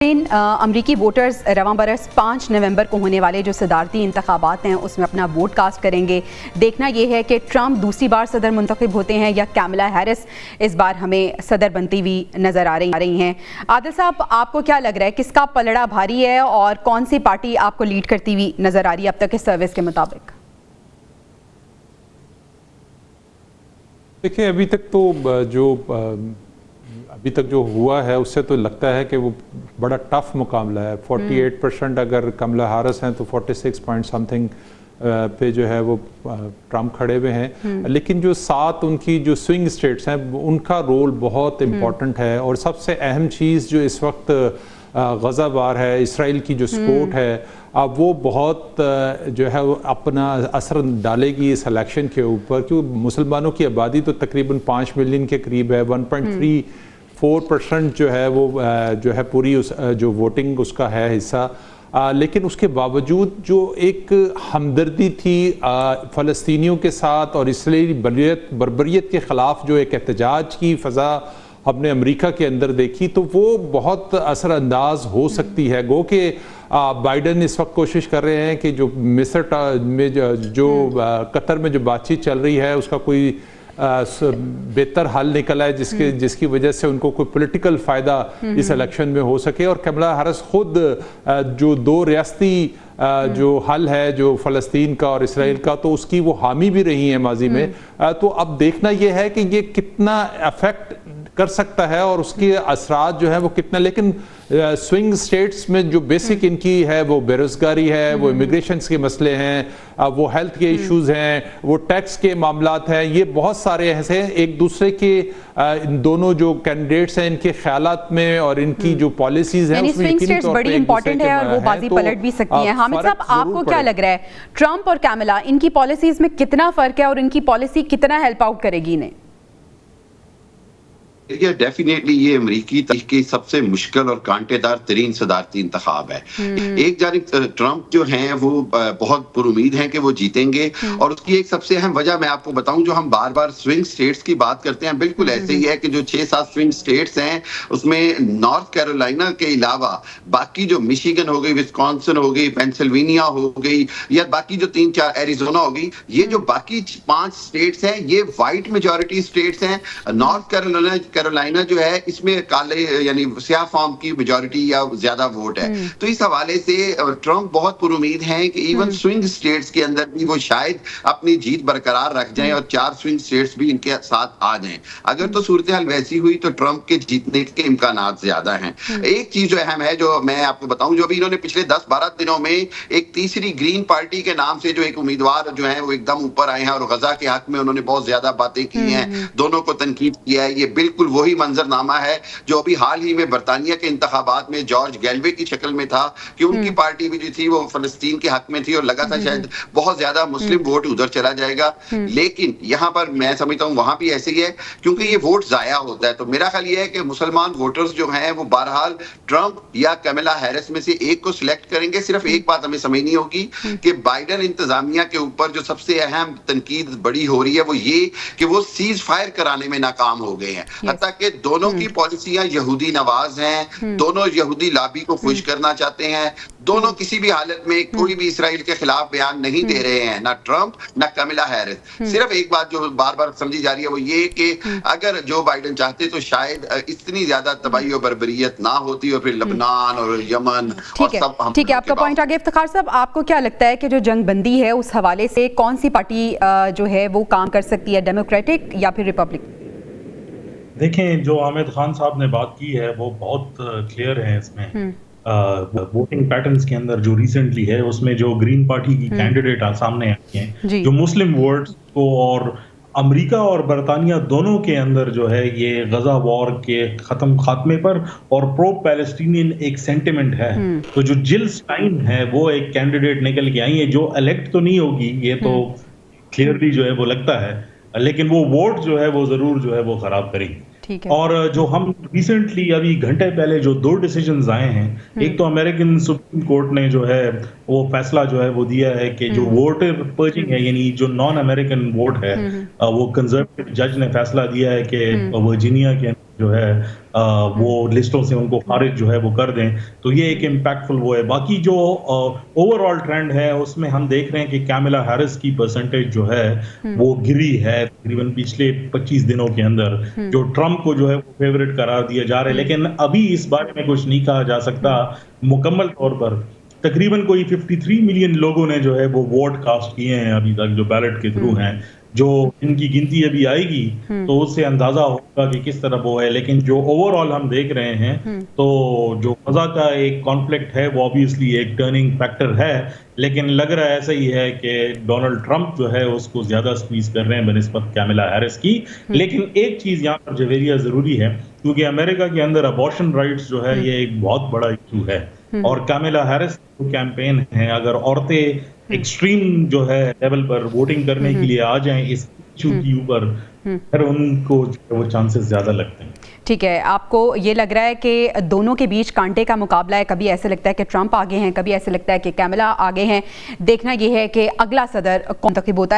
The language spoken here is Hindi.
अमरीकी वोटर्स रवां बरस 5 नवंबर को होने वाले जो सदारती इंतखाबात हैं उसमें अपना वोट कास्ट करेंगे। देखना यह है कि ट्रंप दूसरी बार सदर मुंतखब होते हैं या कैमला हैरिस इस बार हमें सदर बनती हुई नज़र आ रही हैं। आदिल साहब, आपको क्या लग रहा है, किसका पलड़ा भारी है और कौन सी पार्टी आपको लीड करती हुई नज़र आ रही है अब तक के सर्विस के मुताबिक? देखिए, अभी तक जो हुआ है उससे तो लगता है कि वो बड़ा टफ मुकाबला है। 48% अगर कमला हारिस हैं तो 46 पॉइंट समथिंग पे जो है वो ट्रंप खड़े हुए हैं। लेकिन जो 7 उनकी जो स्विंग स्टेट्स हैं उनका रोल बहुत इम्पॉर्टेंट है। और सबसे अहम चीज़ जो इस वक्त गज़ा वार है, इसराइल की जो सपोर्ट है, अब वो बहुत जो है वो अपना असर डालेगी इस इलेक्शन के ऊपर। क्योंकि मुसलमानों की आबादी तो तकरीबन 5 मिलियन के करीब है। 1.34% जो है पूरी जो वोटिंग उसका है हिस्सा। लेकिन उसके बावजूद जो एक हमदर्दी थी फ़लस्तीनियों के साथ और इसराइली बर्बरियत के ख़िलाफ़ जो एक एहतजाज की फ़ज़ा हमने अमेरिका के अंदर देखी, तो वो बहुत असरअंदाज हो सकती है। गो कि बाइडन इस वक्त कोशिश कर रहे हैं कि जो मिस्र में जो कतर में जो बातचीत चल रही है उसका कोई बेहतर हल निकला है जिसकी वजह से उनको कोई पॉलिटिकल फ़ायदा इस इलेक्शन में हो सके। और कमला हैरिस खुद जो 2 रियासती जो हल है जो फ़लस्तीन का और इसराइल का, तो उसकी वो हामी भी रही हैं माजी में। तो अब देखना ये है कि ये कितना अफेक्ट कर सकता है और उसके असरात जो है वो कितना। लेकिन स्विंग स्टेट्स में जो बेसिक इनकी है वो बेरोजगारी है, वो इमिग्रेशन के मसले हैं, वो हेल्थ के इश्यूज हैं, वो टैक्स के मामलात हैं। ये बहुत सारे ऐसे एक दूसरे के इन दोनों जो कैंडिडेट्स हैं इनके ख्यालात में और इनकी जो पॉलिसीज हैं उसमें स्विंग स्टेट्स बड़ी इंपॉर्टेंट है और वो बाजी पलट भी सकती हैं। हामिद साहब, आपको क्या लग रहा है, ट्रंप और कैमला इनकी पॉलिसीज में कितना फर्क है और इनकी पॉलिसी कितना हेल्प आउट करेगी इन्हें? देखिए, डेफिनेटली ये अमेरिकी तारीख की सबसे मुश्किल और कांटेदार तरीन सदारती इंतखाब है। एक जानिब ट्रंप जो हैं वो बहुत पुरुमीद हैं कि वो जीतेंगे। और उसकी एक सबसे अहम वजह मैं आपको बताऊं, जो हम बार बार स्विंग स्टेट्स की बात करते हैं, बिल्कुल ऐसे ही है कि जो 6-7 स्विंग स्टेट्स हैं उसमें नॉर्थ कैरोलिना के अलावा बाकी जो मिशिगन हो गई, विस्कॉन्सिन हो गई, पेंसिल्वेनिया हो गई, या बाकी जो 3-4 एरिजोना हो गई, ये जो बाकी 5 स्टेट्स हैं ये व्हाइट मेजॉरिटी स्टेट्स हैं। नॉर्थ कैरोलिना जो है इसमें काले यानी स्याह फॉर्म की मेजॉरिटी या ज्यादा वोट है। तो इस हवाले से ट्रंप बहुत पुरुमीद हैं कि इवन स्विंग स्टेट्स के अंदर भी वो शायद अपनी जीत बरकरार रख जाएं और 4 स्विंग स्टेट्स भी इनके साथ आ जाएं। अगर तो सूरत हाल वैसी हुई तो ट्रंप के जीतने के इम्कानात ज्यादा हैं। एक चीज जो अहम है जो मैं आपको बताऊं, जो भी इन्होंने पिछले 10-12 दिनों में एक तीसरी ग्रीन पार्टी के नाम से जो एक उम्मीदवार जो है वो एकदम ऊपर आए हैं और गजा के हक में उन्होंने बहुत ज्यादा बातें की हैं, दोनों को तनकीद किया है। ये बिल्कुल वही मंजरनामा है जो अभी हाल ही में बरतानिया के इंतखाबात में जॉर्ज गैलवे की शक्ल में था कि उनकी पार्टी भी जो थी वो फलस्तीन के हक में थी और लगा था शायद बहुत ज्यादा मुस्लिम वोट उधर चला जाएगा। लेकिन यहाँ पर मैं समझता हूँ वहां भी ऐसे ही है, क्योंकि ये वोट जाया होता है। तो मेरा ख्याल ये है कि मुसलमान वोटर्स जो हैं वो बहरहाल ट्रंप या कमला हैरिस में से एक को सिलेक्ट करेंगे। सिर्फ एक बात हमें समझनी होगी कि बाइडन इंतजामिया के ऊपर जो सबसे अहम तनकीद बड़ी हो रही है वो ये कि वो सीज फायर कराने में नाकाम हो गए हैं। हत्ता कि दोनों की पॉलिसियां यहूदी नवाज हैं, दोनों यहूदी लॉबी को खुश करना चाहते हैं, दोनों किसी भी हालत में कोई भी इसराइल के खिलाफ बयान नहीं दे रहे हैं, ना ट्रंप ना कमला हैरिस। सिर्फ एक बात जो बार बार समझी जा रही है वो ये कि अगर जो बाइडन चाहते तो शायद इतनी ज्यादा तबाही और बर्बरियत ना होती और फिर लबनान और यमन और सब। ठीक है, आपका पॉइंट आगे। इफ्तिखार साहब, आपको क्या लगता है कि जो जंग बंदी है उस हवाले से कौन सी पार्टी जो है वो काम कर सकती है, डेमोक्रेटिक या फिर रिपब्लिक? देखें, जो आमिर खान साहब ने बात की है वो बहुत क्लियर है। इसमें वोटिंग पैटर्न्स के अंदर जो रिसेंटली है उसमें जो ग्रीन पार्टी की कैंडिडेट सामने आई हैं, जो मुस्लिम वोट्स को और अमेरिका और बरतानिया दोनों के अंदर जो है ये गजा वॉर के खात्मे पर और प्रो पैलेस्टीनियन एक सेंटिमेंट है। तो जो जिल स्टाइन है वो एक कैंडिडेट निकल के आई है जो इलेक्ट तो नहीं होगी, ये तो क्लियरली जो है वो लगता है, लेकिन वो वोट जो है वो जरूर जो है वो खराब करेगी। और जो हम रिसेंटली अभी घंटे पहले जो 2 डिसीजंस आए हैं, एक तो अमेरिकन सुप्रीम कोर्ट ने जो है वो फैसला जो है वो दिया है कि जो वोटर पर्जिंग है यानी जो नॉन अमेरिकन वोट है वो कंजर्वेटिव जज ने फैसला दिया है कि वर्जीनिया के जो है वो लिस्टों से उनको खारिज जो है वो कर दें, तो ये एक इम्पैक्टफुल वो है। बाकी जो ओवरऑल ट्रेंड है उसमें हम देख रहे हैं कि कैमिला हैरिस की परसेंटेज जो है वो गिरी है तकरीबन पिछले 25 दिनों के अंदर, जो ट्रंप को जो है वो फेवरेट करार दिया जा रहा है। लेकिन अभी इस बारे में कुछ नहीं कहा जा सकता मुकम्मल तौर पर। तकरीबन कोई 53 मिलियन लोगों ने जो है वो वोट कास्ट किए हैं अभी तक, जो बैलेट के थ्रू हैं। जो इनकी गिनती अभी आएगी तो उससे अंदाजा होगा कि किस तरह वो है। लेकिन जो ओवरऑल हम देख रहे हैं तो जो फजा का एक कॉन्फ्लिक्ट है वो ऑब्वियसली एक टर्निंग फैक्टर है, लेकिन लग रहा है ऐसा ही है कि डोनाल्ड ट्रंप जो है उसको ज्यादा स्क्वीज कर रहे हैं बनिस्बत कैमिला हैरिस की। लेकिन एक चीज यहाँ पर जवेरिया जरूरी है, क्योंकि अमेरिका के अंदर अबॉर्शन राइट्स जो है ये एक बहुत बड़ा इशू है, और कैमिला हैरिस जो कैंपेन है, अगर औरतें एक्सट्रीम जो है लेवल पर वोटिंग करने के लिए आ जाएं इस इशू के ऊपर, फिर उनको वो चांसेस ज्यादा लगते हैं। ठीक है, आपको ये लग रहा है कि दोनों के बीच कांटे का मुकाबला है, कभी ऐसे लगता है कि ट्रंप आगे हैं, कभी ऐसे लगता है कि कैमिला आगे हैं। देखना यह है कि अगला सदर कौन मुंतखब होता है।